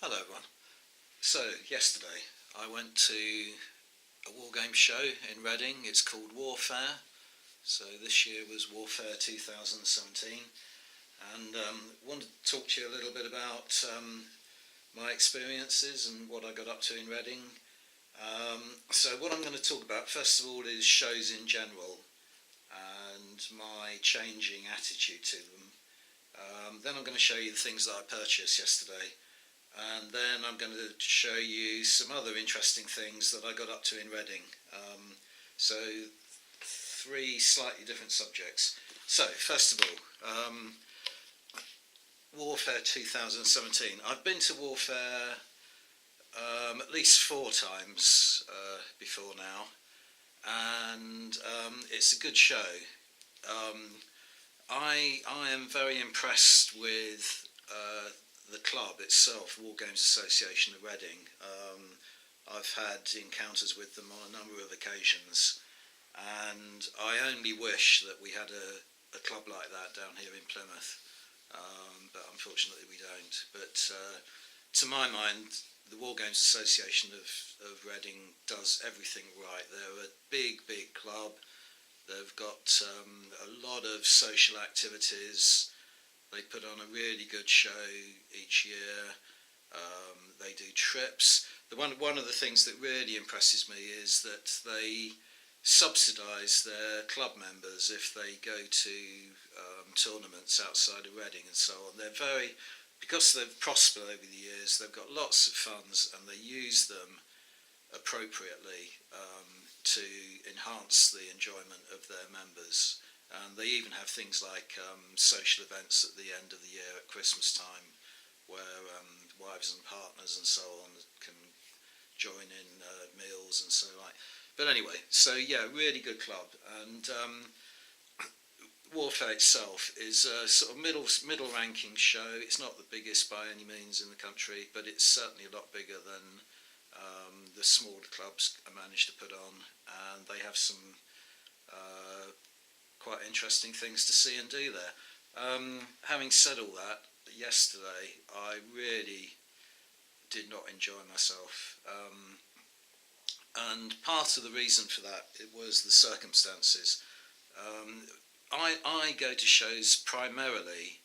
Hello everyone. So yesterday I went to a Wargame show in Reading. It's called Warfare. So this year was Warfare 2017, and wanted to talk to you a little bit about my experiences and what I got up to in Reading. So what I'm going to talk about first of all is shows in general and my changing attitude to them. Then I'm going to show you the things that I purchased yesterday. And then I'm going to show you some other interesting things that I got up to in Reading. So three slightly different subjects. So first of all, Warfare 2017. I've been to Warfare at least 4 times before now, and it's a good show. I am very impressed with the club itself, Wargames Association of Reading. I've had encounters with them on a number of occasions, and I only wish that we had a club like that down here in Plymouth, but unfortunately we don't. But to my mind, the Wargames Association of Reading does everything right. They're a big club. They've got a lot of social activities. They put on a really good show each year. They do trips. One of the things that really impresses me is that they subsidise their club members if they go to tournaments outside of Reading and so on. Because they've prospered over the years, they've got lots of funds and they use them appropriately to enhance the enjoyment of their members. And they even have things like social events at the end of the year at Christmas time, where wives and partners and so on can join in meals and so like. But anyway, so yeah, really good club. And Warfare itself is a sort of middle ranking show. It's not the biggest by any means in the country, but it's certainly a lot bigger than the smaller clubs I managed to put on. And they have some quite interesting things to see and do there. Having said all that, yesterday I really did not enjoy myself, and part of the reason for that it was the circumstances. I go to shows primarily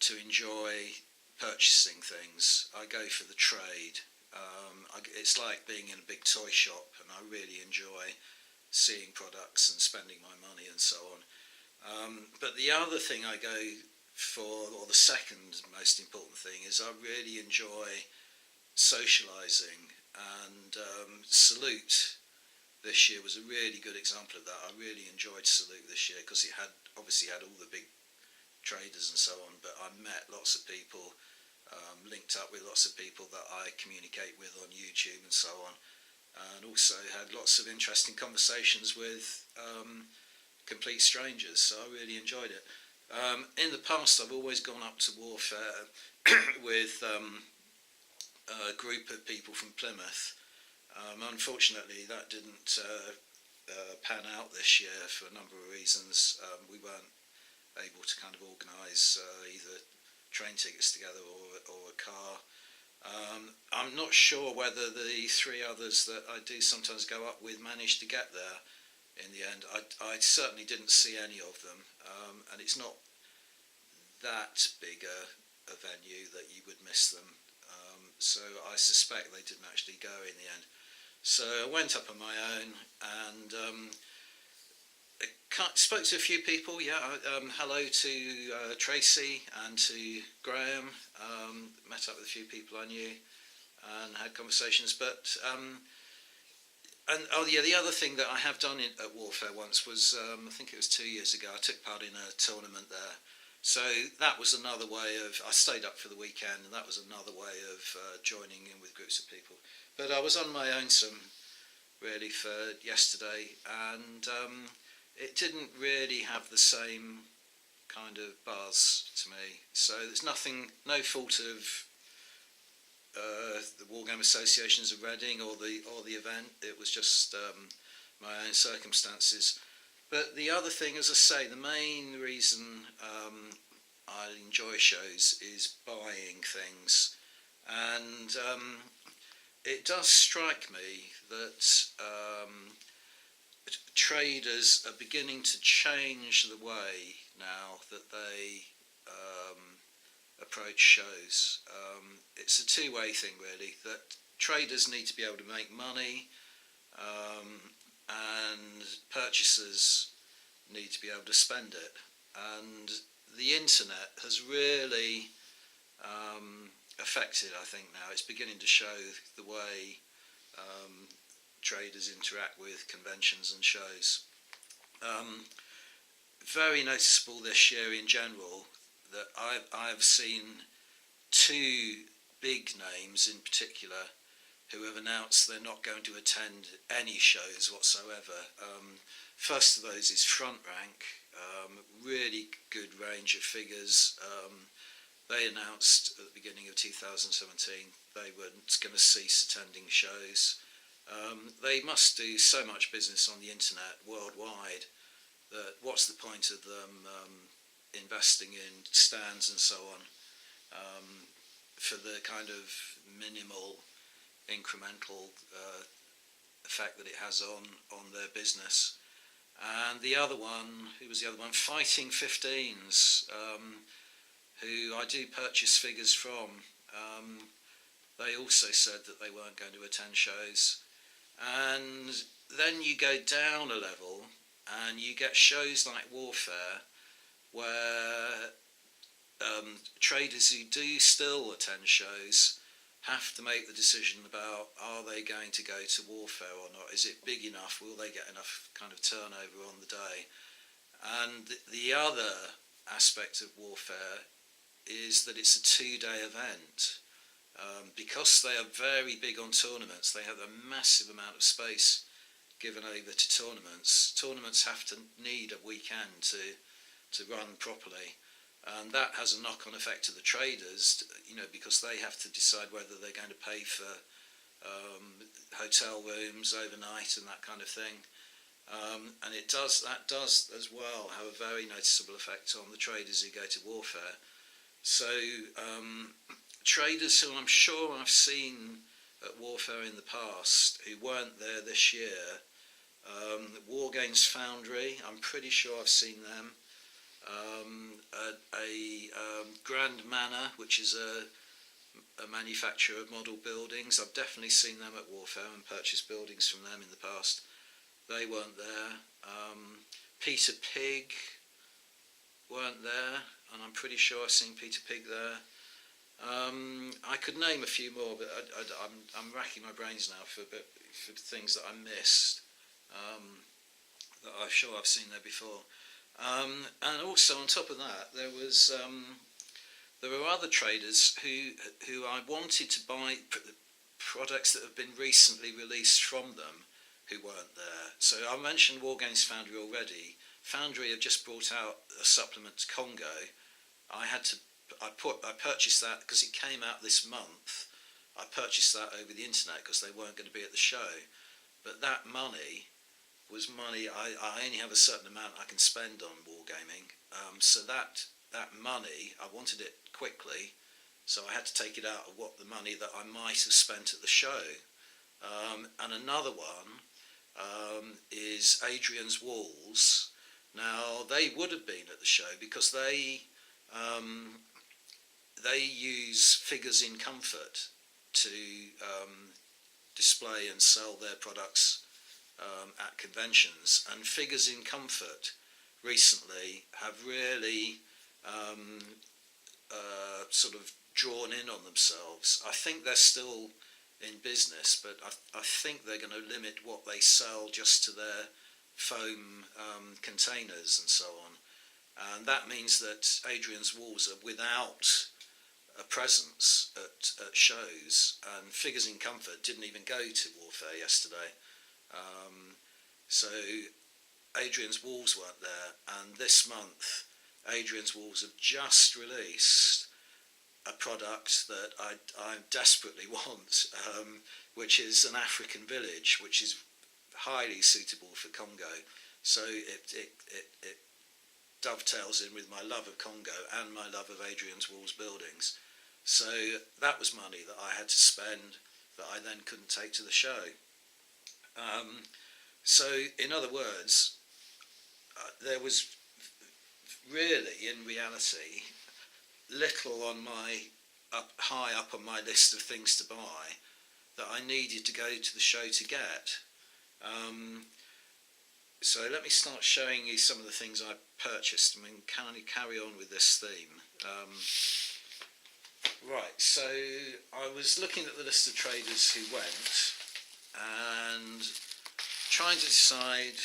to enjoy purchasing things. I go for the trade. It's like being in a big toy shop, and I really enjoy seeing products and spending my money and so on. But the other thing I go for, or the second most important thing, is I really enjoy socialising, and Salute this year was a really good example of that. I really enjoyed Salute this year because it obviously had all the big traders and so on, but I met lots of people, linked up with lots of people that I communicate with on YouTube and so on, and also had lots of interesting conversations with complete strangers, so I really enjoyed it. In the past I've always gone up to Warfare with a group of people from Plymouth. Unfortunately that didn't pan out this year for a number of reasons. We weren't able to kind of organise either train tickets together or a car. I'm not sure whether the 3 others that I do sometimes go up with managed to get there in the end. I certainly didn't see any of them, and it's not that big a venue that you would miss them, so I suspect they didn't actually go in the end. So I went up on my own and spoke to a few people. Hello to Tracy and to Graham. Met up with a few people I knew and had conversations. But the other thing that I have done at Warfare once was, I think it was 2 years ago, I took part in a tournament there. So that was another way of, I stayed up for the weekend, and that was another way of joining in with groups of people. But I was on my own really for yesterday, and it didn't really have the same kind of buzz to me. So there's no fault of the Wargame Associations of Reading or the event. It was just my own circumstances. But the other thing, as I say, the main reason I enjoy shows is buying things. And it does strike me that traders are beginning to change the way now that they approach shows. It's a two-way thing, really, that traders need to be able to make money, and purchasers need to be able to spend it. And the internet has really affected, I think now. It's beginning to show the way traders interact with conventions and shows. Very noticeable this year in general that I've seen two big names in particular who have announced they're not going to attend any shows whatsoever. First of those is Front Rank, really good range of figures. They announced at the beginning of 2017 they weren't going to cease attending shows. They must do so much business on the internet worldwide that what's the point of them investing in stands and so on for the kind of minimal incremental effect that it has on their business. And the other one, who was the other one? Fighting 15s, who I do purchase figures from. They also said that they weren't going to attend shows. And then you go down a level and you get shows like Warfare, where traders who do still attend shows have to make the decision about, are they going to go to Warfare or not? Is it big enough? Will they get enough kind of turnover on the day? And the other aspect of Warfare is that it's a 2-day event. Because they are very big on tournaments, they have a massive amount of space given over to tournaments. Tournaments have to need a weekend to run properly. And that has a knock-on effect to the traders, because they have to decide whether they're going to pay for hotel rooms overnight and that kind of thing. And that does as well have a very noticeable effect on the traders who go to Warfare. So traders who I'm sure I've seen at Warfare in the past who weren't there this year, Wargames Foundry, I'm pretty sure I've seen them. Grand Manor, which is a manufacturer of model buildings, I've definitely seen them at Warfare and purchased buildings from them in the past. They weren't there. Peter Pig weren't there, and I'm pretty sure I've seen Peter Pig there. I could name a few more, but I'm racking my brains now for things that I missed, that I'm sure I've seen there before. And also on top of that, there were other traders who I wanted to buy products that have been recently released from them who weren't there. So I mentioned Wargames Foundry already. Foundry have just brought out a supplement to Congo. I purchased that because it came out this month. I purchased that over the internet because they weren't going to be at the show. But that money was money, I only have a certain amount I can spend on Wargaming. So that money, I wanted it quickly, so I had to take it out of what the money that I might have spent at the show. And another one is Adrian's Walls. Now, they would have been at the show because they use figures in comfort to display and sell their products at conventions, and figures in comfort recently have really sort of drawn in on themselves. I think they're still in business, but I think they're going to limit what they sell just to their foam containers and so on. And that means that Adrian's Walls are without a presence at shows, and Figures in Comfort didn't even go to Warfare yesterday. So Adrian's Walls weren't there, and this month Adrian's Walls have just released a product that I desperately want, which is an African village, which is highly suitable for Congo. So it dovetails in with my love of Congo and my love of Adrian's Walls buildings. So that was money that I had to spend that I then couldn't take to the show. So in other words, there was really, in reality, little on my high up on my list of things to buy that I needed to go to the show to get. So let me start showing you some of the things I purchased. I mean, can I carry on with this theme? Right, so I was looking at the list of traders who went and trying to decide,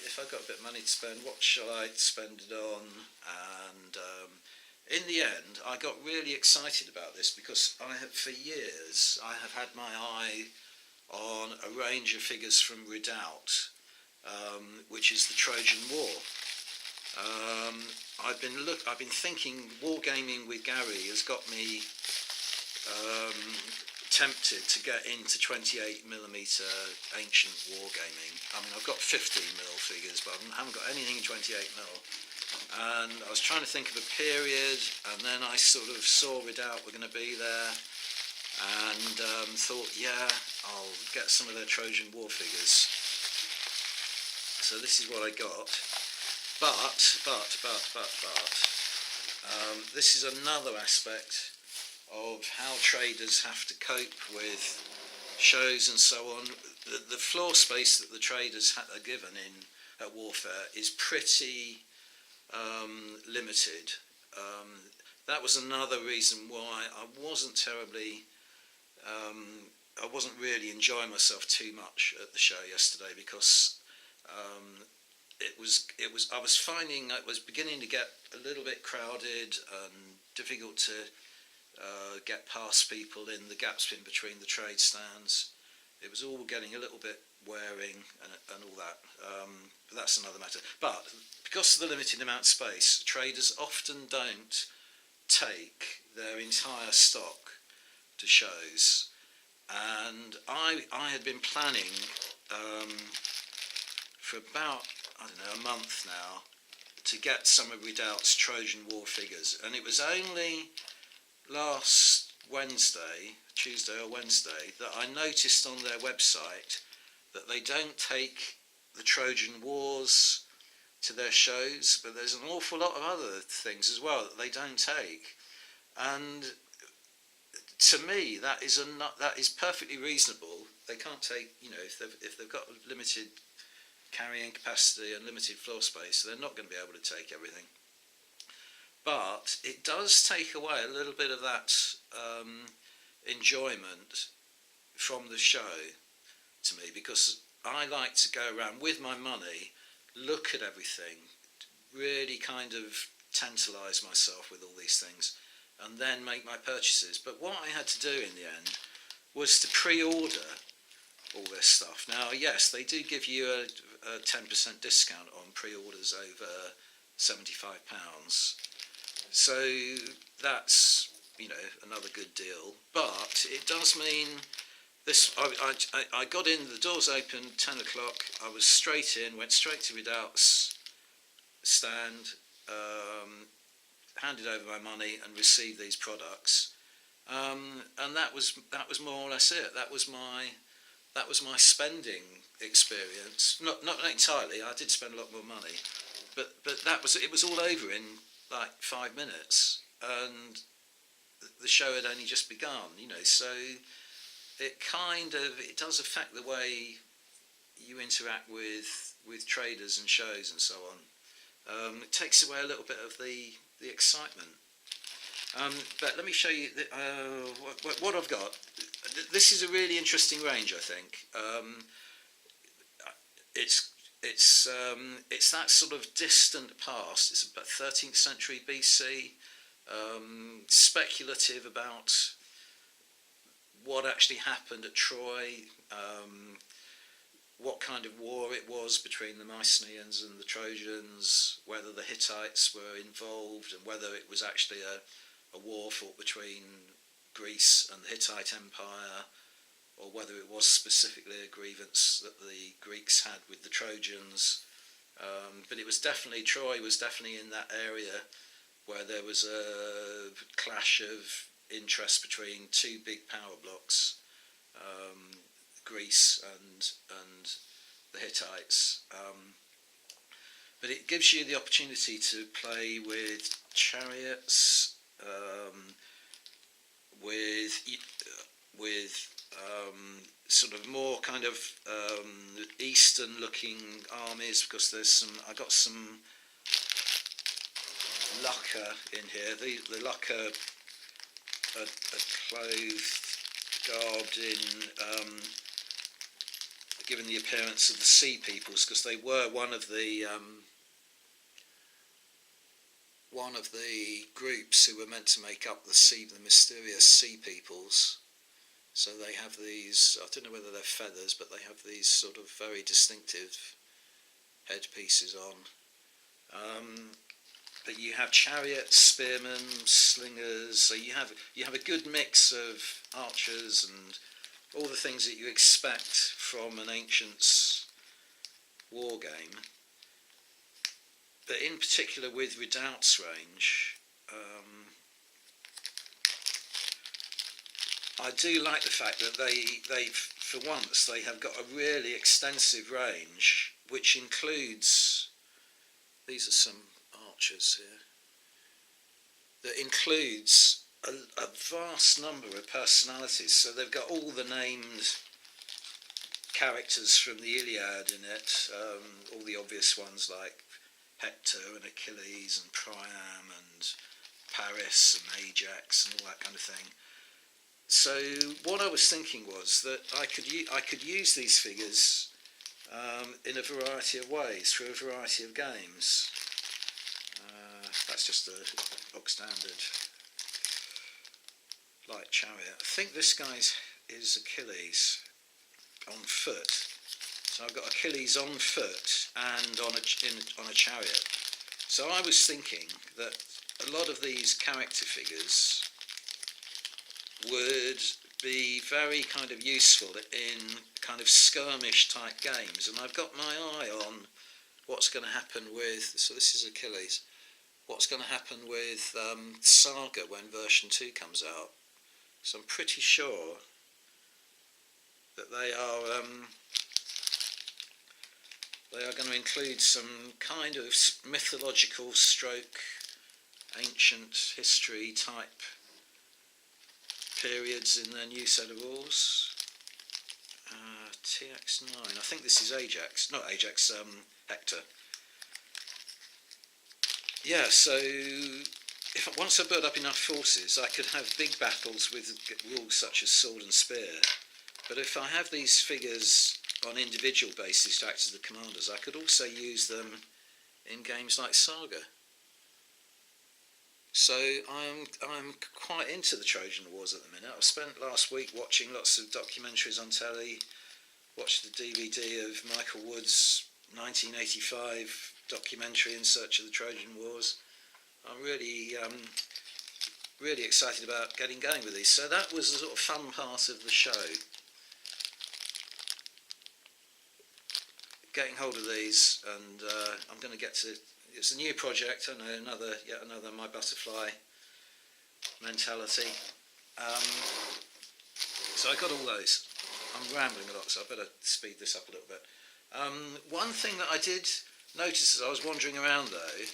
if I've got a bit of money to spend, what shall I spend it on? And in the end, I got really excited about this because for years, I have had my eye on a range of figures from Redoubt, which is the Trojan War. I've been thinking Wargaming with Gary has got me tempted to get into 28mm ancient Wargaming. I mean, I've got 15mm figures, but I haven't got anything in 28mm. And I was trying to think of a period, and then I sort of saw Redoubt were going to be there, and thought, yeah, I'll get some of their Trojan War figures. So this is what I got. But, this is another aspect of how traders have to cope with shows and so on. The floor space that the traders are given at Warfare is pretty limited. That was another reason why I wasn't really enjoying myself too much at the show yesterday, because I was finding it was beginning to get a little bit crowded and difficult to get past people in the gaps in between the trade stands. It was all getting a little bit wearing and all that, but that's another matter. But because of the limited amount of space, traders often don't take their entire stock to shows, and I had been planning for about, I don't know, a month now to get some of Redoubt's Trojan War figures, and it was only last Tuesday or Wednesday, that I noticed on their website that they don't take the Trojan Wars to their shows, but there's an awful lot of other things as well that they don't take. And to me, that is perfectly reasonable. They can't take, if they've got limited carrying capacity and limited floor space, they're not going to be able to take everything. But it does take away a little bit of that enjoyment from the show to me, because I like to go around with my money, look at everything, really kind of tantalise myself with all these things, and then make my purchases. But what I had to do in the end was to pre-order all this stuff. Now, yes, they do give you a 10% discount on pre-orders over £75. So that's, another good deal. But it does mean this. I got in, the doors opened 10 o'clock. I was straight in, went straight to Redoubt's stand, handed over my money, and received these products. And that was more or less it. That was my spending experience. Not entirely. I did spend a lot more money, but it was all over in like 5 minutes, and the show had only just begun. So it does affect the way you interact with traders and shows and so on. It takes away a little bit of the excitement. But let me show you what I've got. This is a really interesting range, I think. It's that sort of distant past. It's about 13th century BC, speculative about what actually happened at Troy, what kind of war it was between the Mycenaeans and the Trojans, whether the Hittites were involved, and whether it was actually a war fought between Greece and the Hittite Empire, or whether it was specifically a grievance that the Greeks had with the Trojans. But it was definitely, Troy was definitely in that area where there was a clash of interest between two big power blocks, Greece and the Hittites. But it gives you the opportunity to play with chariots, with sort of more kind of Eastern-looking armies, because I got some Lucca in here. The Lucca are clothed, garbed in, given the appearance of the sea peoples, because they were one of the groups who were meant to make up the mysterious sea peoples. So they have these, I don't know whether they're feathers, but they have these sort of very distinctive headpieces on. But you have chariots, spearmen, slingers, so you have a good mix of archers and all the things that you expect from an ancient's war game. But in particular with Redoubt's range, I do like the fact that they for once they have got a really extensive range, which includes, these are some archers here, that includes a vast number of personalities. So they've got all the named characters from the Iliad in it, all the obvious ones like Hector and Achilles and Priam and Paris and Ajax and all that kind of thing. So what I was thinking was that I could use these figures in a variety of ways through a variety of games. That's just a bog standard light chariot. I think this guy's is Achilles on foot. So I've got Achilles on foot and on a chariot. So I was thinking that a lot of these character figures would be very kind of useful in kind of skirmish type games, and I've got my eye on what's going to happen with, so this is Achilles, what's going to happen with Saga when version 2 comes out. So I'm pretty sure that they are going to include some kind of mythological stroke ancient history type periods in their new set of rules. TX9, I think this is Ajax, not Ajax, Hector. Yeah, so once I build up enough forces, I could have big battles with rules such as sword and spear. But if I have these figures on individual basis to act as the commanders, I could also use them in games like Saga. So I'm quite into the Trojan Wars at the minute. I've spent last week watching lots of documentaries on telly, watched the DVD of Michael Wood's 1985 documentary In Search of the Trojan Wars. I'm really excited about getting going with these. So that was the sort of fun part of the show. Getting hold of these, and I'm going to get to, it's a new project, I know, yet another My Butterfly mentality. So I got all those. I'm rambling a lot, so I better speed this up a little bit. One thing that I did notice as I was wandering around though,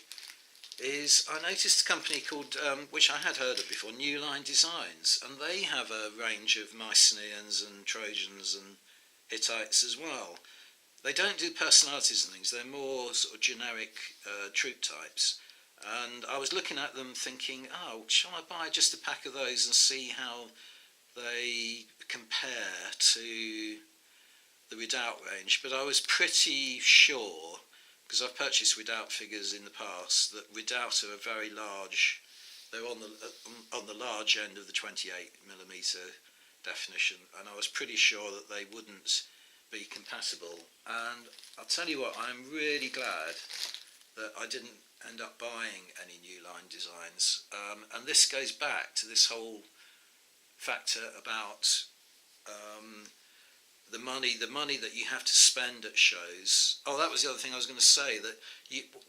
is I noticed a company called, which I had heard of before, New Line Designs, and they have a range of Mycenaeans and Trojans and Hittites as well. They don't do personalities and things, they're more sort of generic troop types. And I was looking at them thinking, oh, shall I buy just a pack of those and see how they compare to the Redoubt range? But I was pretty sure, because I've purchased Redoubt figures in the past, that Redoubt are a very large, they're on the large end of the 28mm definition, and I was pretty sure that they wouldn't be compatible. And I'll tell you what, I'm really glad that I didn't end up buying any New Line Designs, and this goes back to this whole factor about the money that you have to spend at shows. Oh, that was the other thing I was going to say, that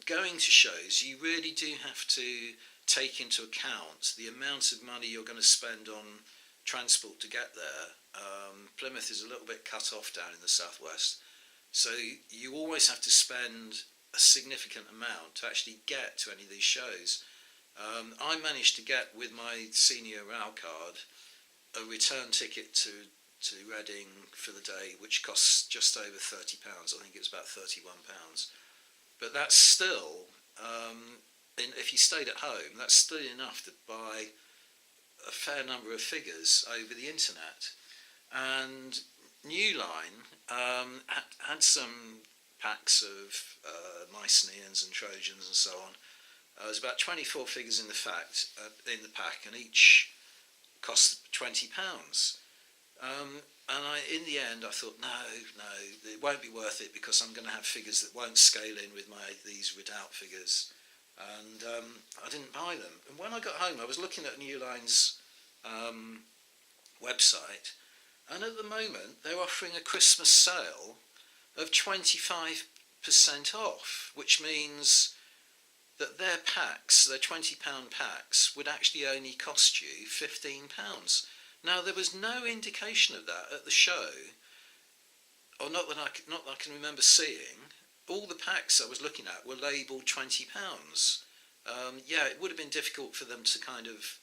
going to shows, you really do have to take into account the amount of money you're going to spend on transport to get there. Plymouth is a little bit cut off down in the southwest, so you always have to spend a significant amount to actually get to any of these shows. I managed to get, with my senior RAL card, a return ticket to Reading for the day, which costs just over £30. I think it was about £31. But that's still, if you stayed at home, that's still enough to buy a fair number of figures over the internet. And New Line had some packs of Mycenaeans and Trojans and so on. There's about 24 figures in the pack, and each cost £20. And in the end, I thought, no, it won't be worth it, because I'm going to have figures that won't scale in with these Redoubt figures. And I didn't buy them. And when I got home, I was looking at New Line's website, and at the moment, they're offering a Christmas sale of 25% off, which means that their packs, their £20 packs, would actually only cost you £15. Now, there was no indication of that at the show, or not that I can remember seeing. All the packs I was looking at were labelled £20. Yeah, it would have been difficult for them to kind of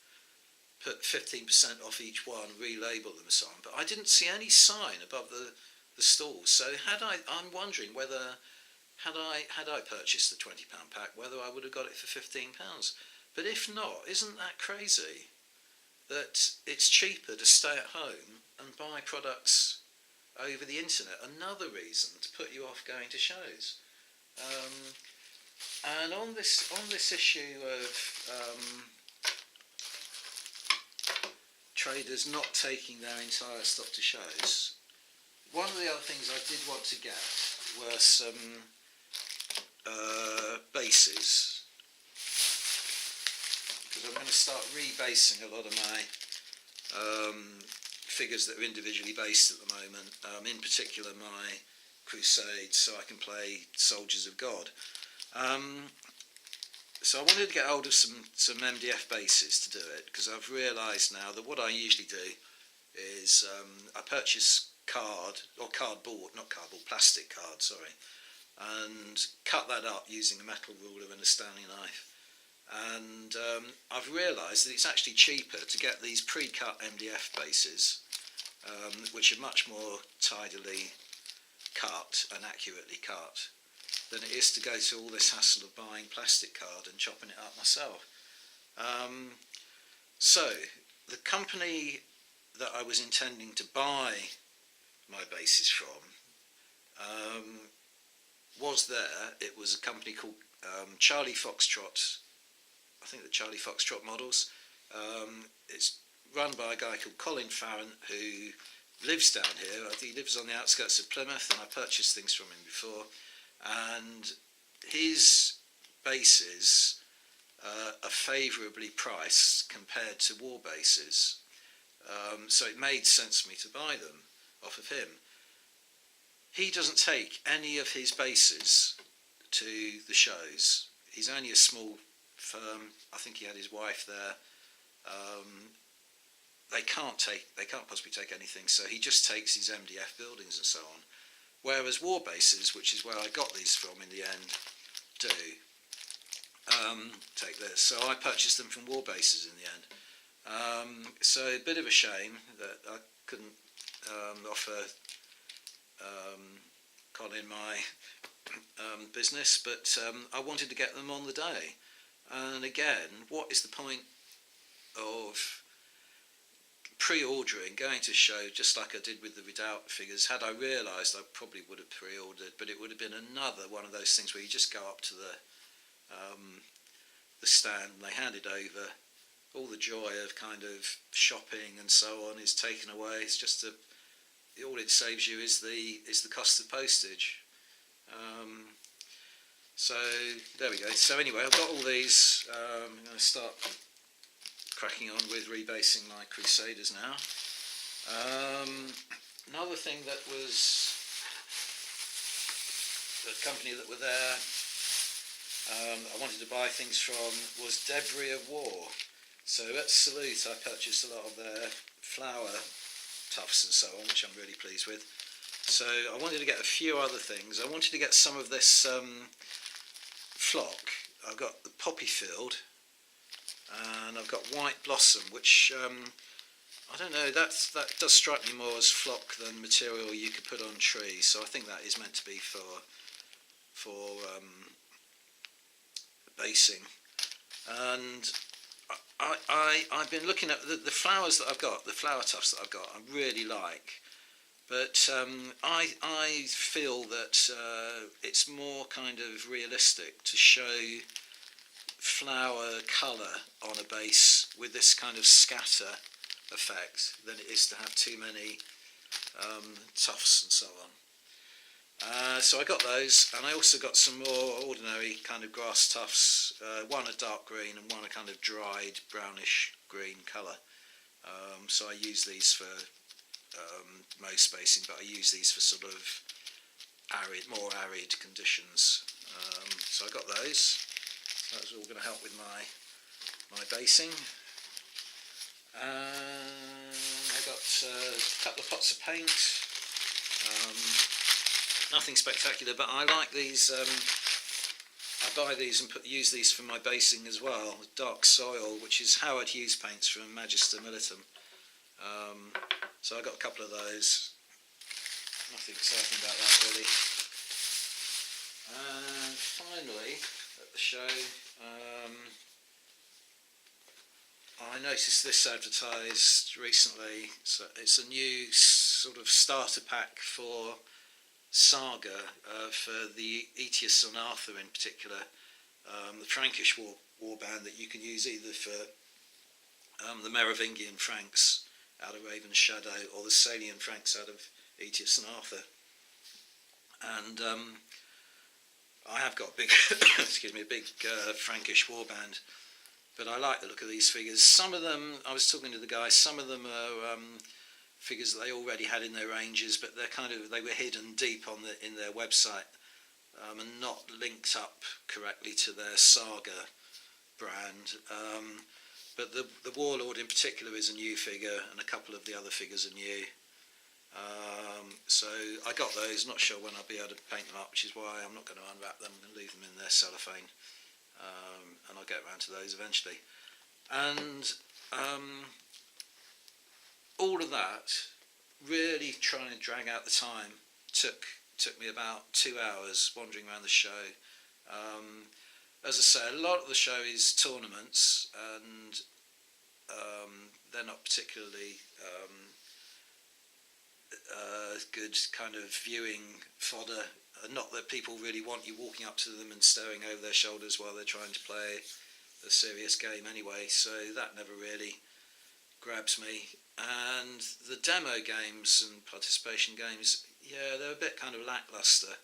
put 15% off each one, relabel them and so on, but I didn't see any sign above the stalls. So I'm wondering whether, had I purchased the £20 pack, whether I would have got it for £15. But if not, isn't that crazy? That it's cheaper to stay at home and buy products over the internet. Another reason to put you off going to shows. And on this issue of traders not taking their entire stock to shows, one of the other things I did want to get were some bases. Because I'm going to start rebasing a lot of my figures that are individually based at the moment, in particular my Crusades, so I can play Soldiers of God. So I wanted to get hold of some MDF bases to do it, because I've realised now that what I usually do is I purchase plastic card, and cut that up using a metal ruler and a Stanley knife. And I've realised that it's actually cheaper to get these pre-cut MDF bases, which are much more tidily cut and accurately cut, than it is to go to all this hassle of buying plastic card and chopping it up myself. So the company that I was intending to buy my bases from was there. It was a company called Charlie Foxtrot. I think the Charlie Foxtrot models. It's run by a guy called Colin Farron, who lives down here. He lives on the outskirts of Plymouth, and I purchased things from him before. And his bases are favourably priced compared to war bases. So it made sense for me to buy them off of him. He doesn't take any of his bases to the shows. He's only a small firm. I think he had his wife there. They can't possibly take anything, so he just takes his MDF buildings and so on. Whereas war bases, which is where I got these from in the end, do take this. So I purchased them from war bases in the end. So a bit of a shame that I couldn't offer Colin my business, but I wanted to get them on the day. And again, what is the point of pre-ordering, going to show just like I did with the Redoubt figures? Had I realised, I probably would have pre-ordered, but it would have been another one of those things where you just go up to the stand and they hand it over. All the joy of kind of shopping and so on is taken away. It's just all it saves you is the cost of postage. So there we go. So anyway, I've got all these. I'm going to start cracking on with rebasing my Crusaders now. Another thing that was the company that were there, I wanted to buy things from, was Debris of War. So at Salute I purchased a lot of their flower tufts and so on, which I'm really pleased with. So I wanted to get a few other things. I wanted to get some of this flock. I've got the poppy field, and I've got white blossom, which I don't know, that does strike me more as flock than material you could put on trees. So I think that is meant to be for basing. And I've been looking at the flowers that I've got, the flower tufts that I've got, I really like. But I feel that it's more kind of realistic to show flower colour on a base with this kind of scatter effect than it is to have too many tufts and so on. So I got those, and I also got some more ordinary kind of grass tufts, one a dark green and one a kind of dried brownish green colour. So I use these for most spacing, but I use these for sort of more arid conditions. So I got those. So that's all going to help with my basing. I got a couple of pots of paint. Nothing spectacular, but I like these. I buy these and use these for my basing as well. Dark soil, which is Howard Hughes paints from Magister Militum. So I got a couple of those. Nothing exciting about that really. And finally, at the show, I noticed this advertised recently. So it's a new sort of starter pack for Saga, for the Aetius and Arthur in particular, the Frankish warband that you can use either for the Merovingian Franks out of Raven's Shadow or the Salian Franks out of Aetius and Arthur. And I have got a big, excuse me, a big Frankish warband, but I like the look of these figures. Some of them, I was talking to the guy, some of them are figures that they already had in their ranges, but they were hidden deep in their website and not linked up correctly to their Saga brand. But the Warlord in particular is a new figure, and a couple of the other figures are new. So I got those, not sure when I'll be able to paint them up, which is why I'm not going to unwrap them and leave them in their cellophane. And I'll get around to those eventually. And all of that, really trying to drag out the time, took me about 2 hours wandering around the show. As I say, a lot of the show is tournaments, and they're not particularly good kind of viewing fodder. Not that people really want you walking up to them and staring over their shoulders while they're trying to play a serious game anyway, so that never really grabs me. And the demo games and participation games, yeah, they're a bit kind of lackluster.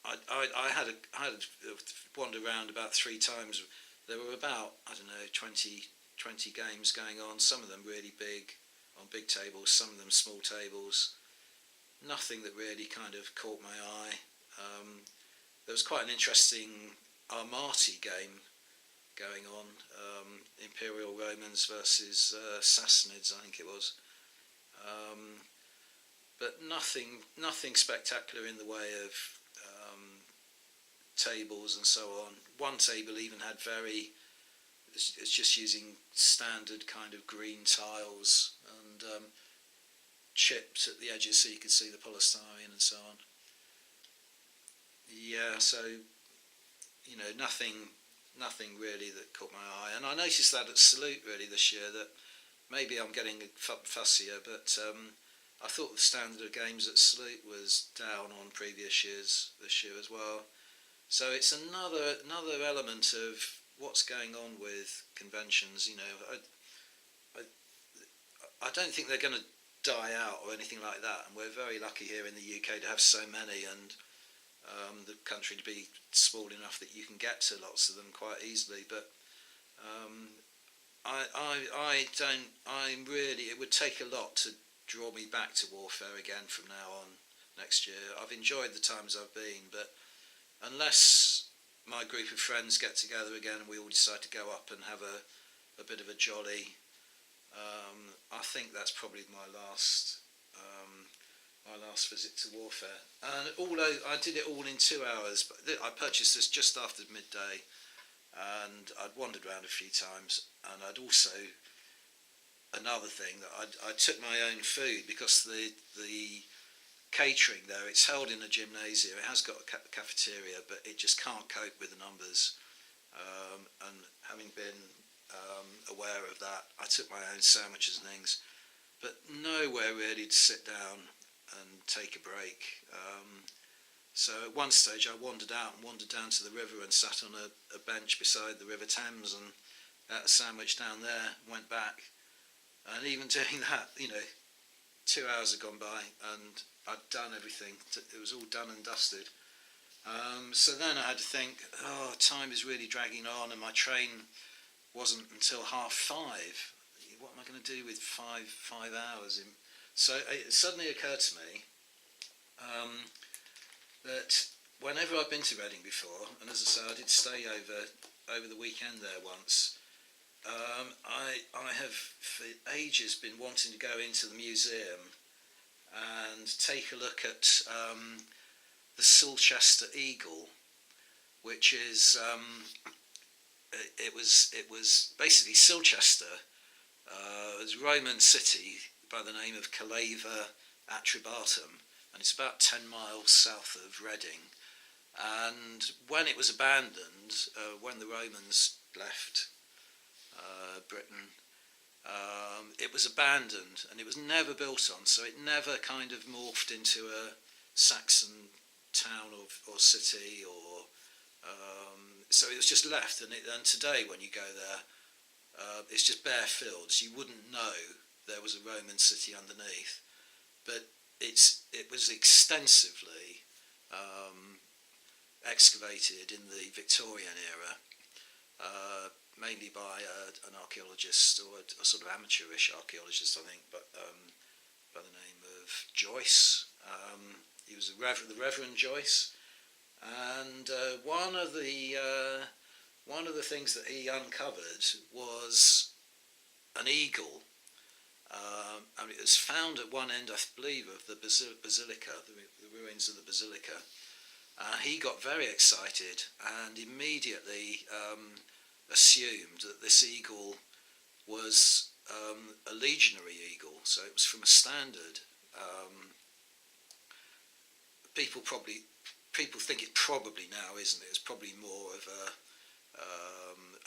I had a wander around about 3 times. There were about, I don't know, 20 games going on, some of them really big, on big tables, some of them small tables. Nothing that really kind of caught my eye. There was quite an interesting Armati game going on, Imperial Romans versus Sassanids, I think it was. But nothing spectacular in the way of tables and so on. One table even had it's just using standard kind of green tiles and chipped at the edges so you could see the polystyrene and so on. Yeah, so, you know, nothing really that caught my eye. And I noticed that at Salute really this year, that maybe I'm getting fussier, but I thought the standard of games at Salute was down on previous years this year as well. So it's another element of what's going on with conventions. You know, I don't think they're going to die out or anything like that, and we're very lucky here in the UK to have so many, and the country to be small enough that you can get to lots of them quite easily. But I don't. I'm really. It would take a lot to draw me back to warfare again from now on next year. I've enjoyed the times I've been, but unless my group of friends get together again and we all decide to go up and have a bit of a jolly, I think that's probably my last visit to warfare. And although I did it all in 2 hours, but I purchased this just after midday, and I'd wandered around a few times, and I'd also another thing that I took my own food because the catering there, it's held in a gymnasium. It has got a cafeteria, but it just can't cope with the numbers. And having been aware of that, I took my own sandwiches and things, but nowhere really to sit down and take a break. So at one stage I wandered down to the river and sat on a bench beside the River Thames and ate a sandwich down there, went back. And even doing that, 2 hours had gone by and I'd done everything. It was all done and dusted. So then I had to think, time is really dragging on, and my train wasn't until 5:30. What am I going to do with five hours? So it suddenly occurred to me that whenever I've been to Reading before, and as I say, I did stay over the weekend there once, I have for ages been wanting to go into the museum and take a look at the Silchester Eagle, which is it was basically Silchester. It was a Roman city by the name of Caleva Atrebatum, and it's about 10 miles south of Reading. And when it was abandoned, when the Romans left Britain, it was abandoned and it was never built on, so it never kind of morphed into a Saxon town or city, or so it was just left. And today when you go there, it's just bare fields. You wouldn't know there was a Roman city underneath, but it was extensively excavated in the Victorian era, mainly by an archaeologist, or a sort of amateurish archaeologist, I think, but by the name of Joyce. He was the Reverend Joyce, and one of the things that he uncovered was an eagle. And it was found at one end, I believe, of the basilica, the ruins of the basilica. He got very excited and immediately assumed that this eagle was a legionary eagle, so it was from a standard. People think it probably now isn't it? It's probably more of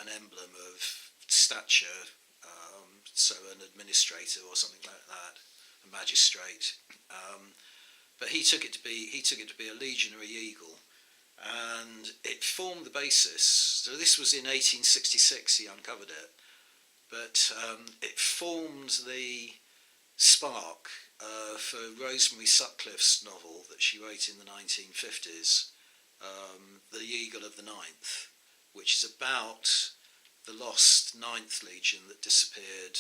an emblem of stature, so an administrator or something like that, a magistrate. But he took it to be a legionary eagle, and it formed the basis. So this was in 1866 he uncovered it, but it formed the spark for Rosemary Sutcliffe's novel that she wrote in the 1950s, The Eagle of the Ninth, which is about the lost Ninth Legion that disappeared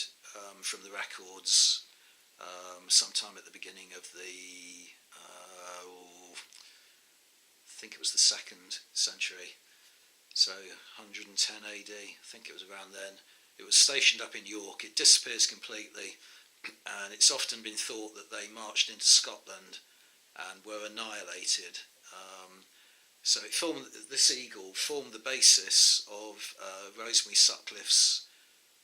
from the records sometime at the beginning of the I think it was the 2nd century, so 110 AD, I think it was around then. It was stationed up in York. It disappears completely, and it's often been thought that they marched into Scotland and were annihilated. So this eagle formed the basis of Rosemary Sutcliffe's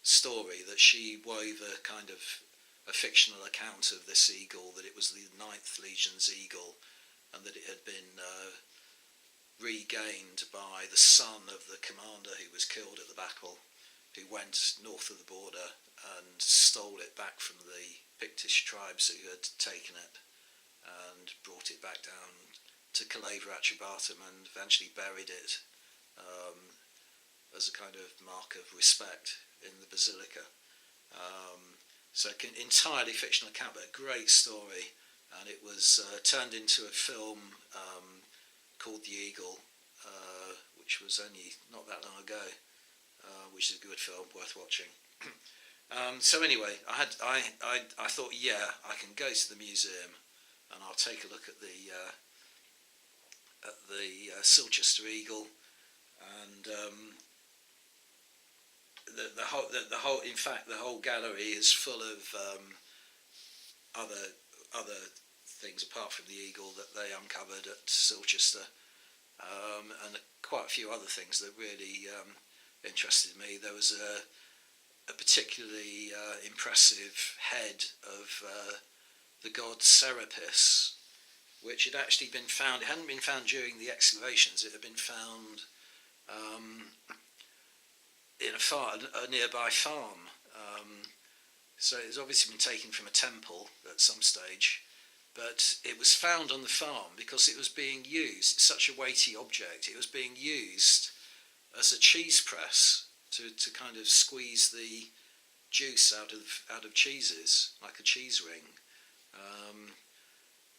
story, that she wove a kind of a fictional account of this eagle, that it was the 9th Legion's eagle, and that it had been regained by the son of the commander who was killed at the battle, who went north of the border and stole it back from the Pictish tribes who had taken it and brought it back down to Caleva Atrebatum and eventually buried it as a kind of mark of respect in the basilica. So an entirely fictional account, but a great story, and it was turned into a film called The Eagle, which was only not that long ago, which is a good film, worth watching. So anyway, I thought, yeah, I can go to the museum and I'll take a look at the Silchester Eagle, and the whole, in fact, the whole gallery is full of other things apart from the eagle that they uncovered at Silchester, and quite a few other things that really interested me. There was a particularly impressive head of the god Serapis, which had actually been found. It hadn't been found during the excavations. It had been found in a nearby farm. So it has obviously been taken from a temple at some stage, but it was found on the farm because it was being used. It's such a weighty object. It was being used as a cheese press to kind of squeeze the juice out of cheeses, like a cheese ring.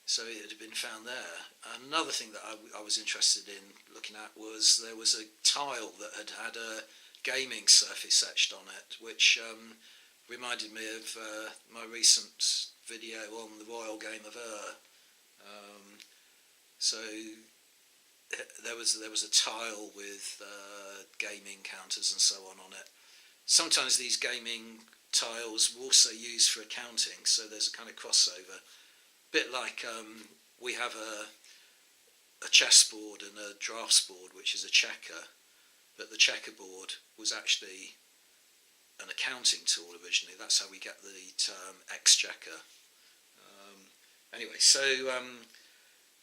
So it had been found there. Another thing that I was interested in looking at was there was a tile that had a gaming surface etched on it, which reminded me of my recent video on the Royal Game of Ur. So there was a tile with gaming counters and so on it. Sometimes these gaming tiles were also used for accounting, so there's a kind of crossover. Bit like we have a chessboard and a drafts board, which is a checker, but the checkerboard was actually an accounting tool originally. That's how we get the term exchequer. Anyway, so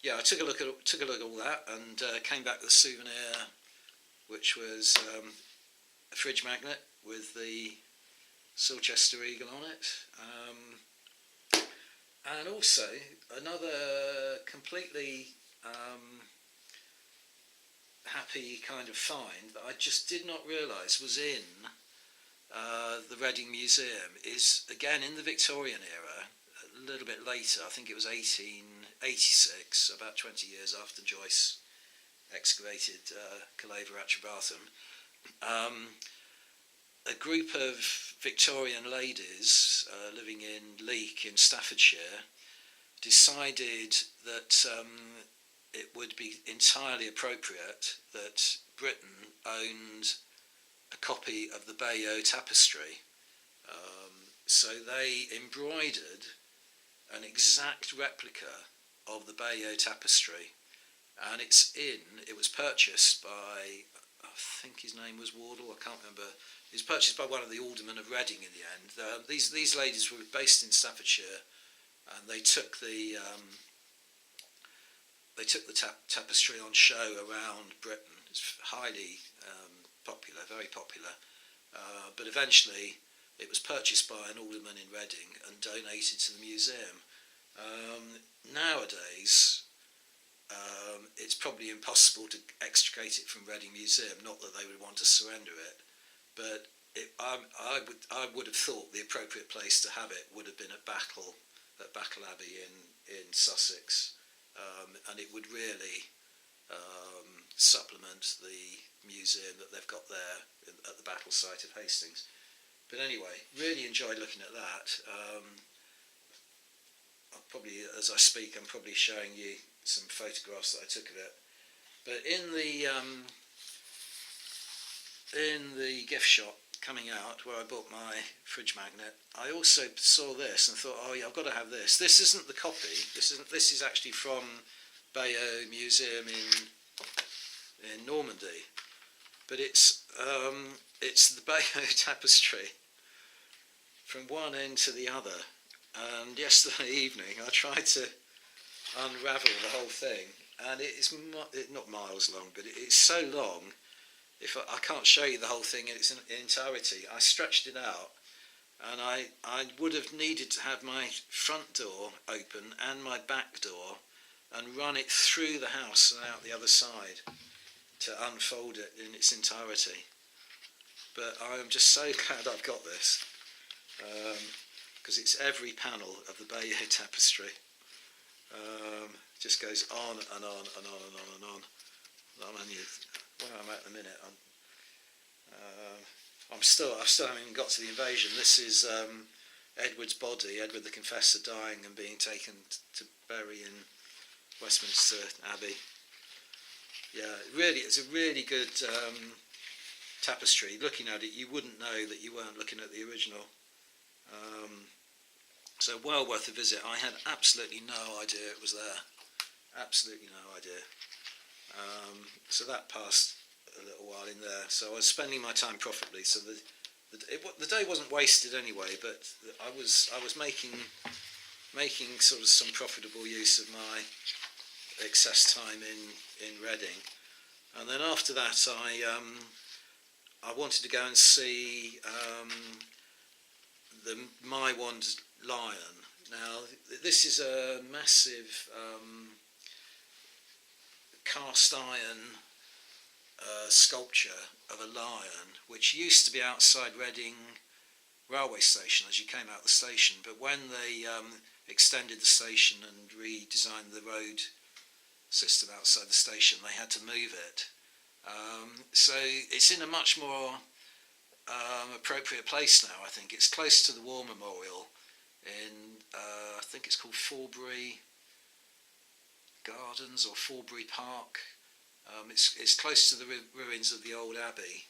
yeah, I took a look at all that and came back with a souvenir, which was a fridge magnet with the Silchester Eagle on it. And also another completely happy kind of find that I just did not realise was in the Reading Museum is, again, in the Victorian era, a little bit later. I think it was 1886, about 20 years after Joyce excavated Calaver at Trebartham. A group of Victorian ladies living in Leek in Staffordshire decided that it would be entirely appropriate that Britain owned a copy of the Bayeux tapestry. So they embroidered an exact replica of the Bayeux tapestry, and it was purchased by, I think his name was Wardle, I can't remember. It was purchased by one of the aldermen of Reading in the end. These ladies were based in Staffordshire, and they took the tapestry on show around Britain. It's highly popular, very popular. But eventually, it was purchased by an alderman in Reading and donated to the museum. Nowadays, it's probably impossible to extricate it from Reading Museum. Not that they would want to surrender it. But I would have thought the appropriate place to have it would have been at Battle Abbey in Sussex, and it would really supplement the museum that they've got there at the battle site of Hastings. But anyway, really enjoyed looking at that. I'll probably, as I speak, I'm probably showing you some photographs that I took of it. But in the gift shop coming out where I bought my fridge magnet, I also saw this and thought, oh yeah, I've got to have this. This isn't the copy. This is actually from Bayeux Museum in Normandy, but it's the Bayeux tapestry from one end to the other. And yesterday evening, I tried to unravel the whole thing, and it's not miles long, but it's so long. If I can't show you the whole thing in its entirety, I stretched it out, and I would have needed to have my front door open and my back door and run it through the house and out the other side to unfold it in its entirety. But I am just so glad I've got this, because it's every panel of the Bayeux tapestry. Just goes on and on and on and on and on. When I'm at the minute, I still haven't even got to the invasion. This is Edward's body, Edward the Confessor, dying and being taken to bury in Westminster Abbey. Yeah, really, it's a really good tapestry. Looking at it, you wouldn't know that you weren't looking at the original. So well worth a visit. I had absolutely no idea it was there. Absolutely no idea. So that passed a little while in there. So I was spending my time profitably. So the day wasn't wasted anyway. But I was making sort of some profitable use of my excess time in Reading. And then after that, I wanted to go and see the Maiwand Lion. Now, this is a massive cast iron sculpture of a lion, which used to be outside Reading railway station as you came out the station. But when they extended the station and redesigned the road system outside the station, they had to move it. So it's in a much more appropriate place now. I think it's close to the War Memorial in I think it's called Forbury Gardens or Forbury Park. It's close to the ruins of the old abbey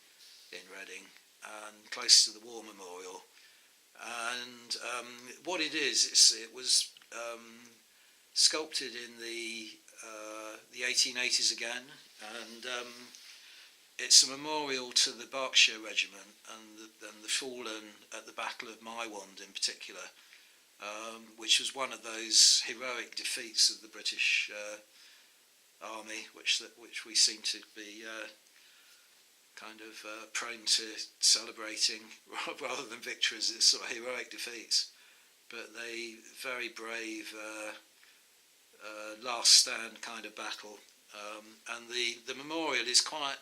in Reading and close to the War Memorial. And what it is, it was sculpted in the 1880s again, and it's a memorial to the Berkshire Regiment and the fallen at the Battle of Maiwand in particular, which was one of those heroic defeats of the British Army, which we seem to be kind of prone to celebrating rather than victories. It's sort of heroic defeats, but they very brave last stand kind of battle, and the memorial is quite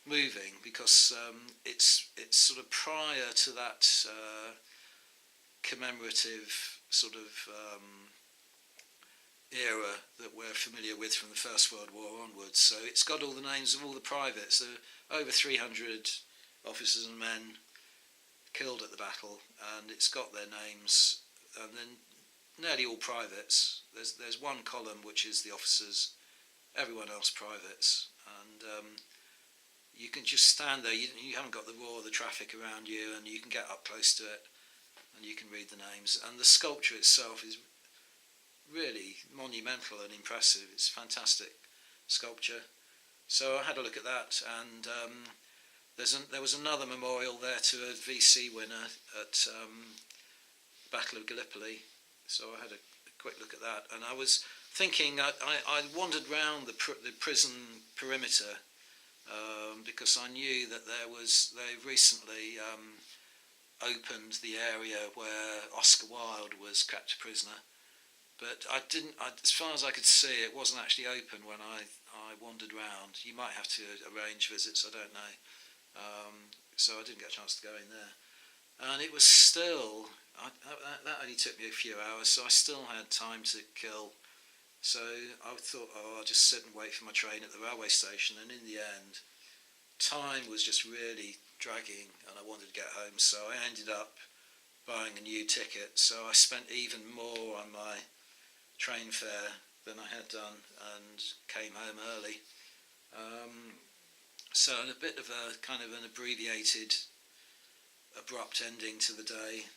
moving because it's sort of prior to that commemorative sort of era that we're familiar with from the First World War onwards. So it's got all the names of all the privates. There are over 300 officers and men killed at the battle, and it's got their names, and then nearly all privates. There's one column which is the officers, everyone else privates, and you can just stand there. You haven't got the roar of the traffic around you, and you can get up close to it, and you can read the names. And the sculpture itself is really monumental and impressive. It's fantastic sculpture. So I had a look at that, and there was another memorial there to a VC winner at Battle of Gallipoli. So I had a quick look at that, and I was thinking, I wandered round the prison perimeter because I knew that they've recently opened the area where Oscar Wilde was kept a prisoner, but as far as I could see, it wasn't actually open when I wandered round. You might have to arrange visits, I don't know, so I didn't get a chance to go in there. And it was still, that only took me a few hours, so I still had time to kill. So I thought, I'll just sit and wait for my train at the railway station, and in the end, time was just really dragging, and I wanted to get home, so I ended up buying a new ticket. So I spent even more on my train fare than I had done, and came home early. So a bit of a kind of an abbreviated, abrupt ending to the day,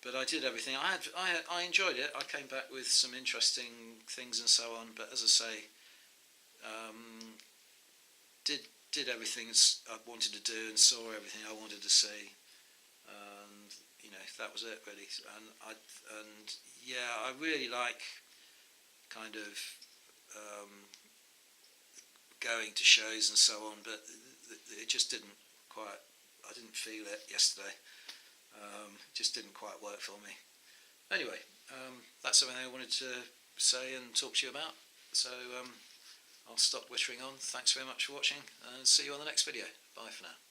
but I did everything. I enjoyed it. I came back with some interesting things and so on. But as I say, did everything I wanted to do and saw everything I wanted to see, and that was it really. And I really like kind of going to shows and so on, but it just didn't quite. I didn't feel it yesterday. It just didn't quite work for me. Anyway, that's something I wanted to say and talk to you about. So I'll stop wittering on. Thanks very much for watching, and see you on the next video. Bye for now.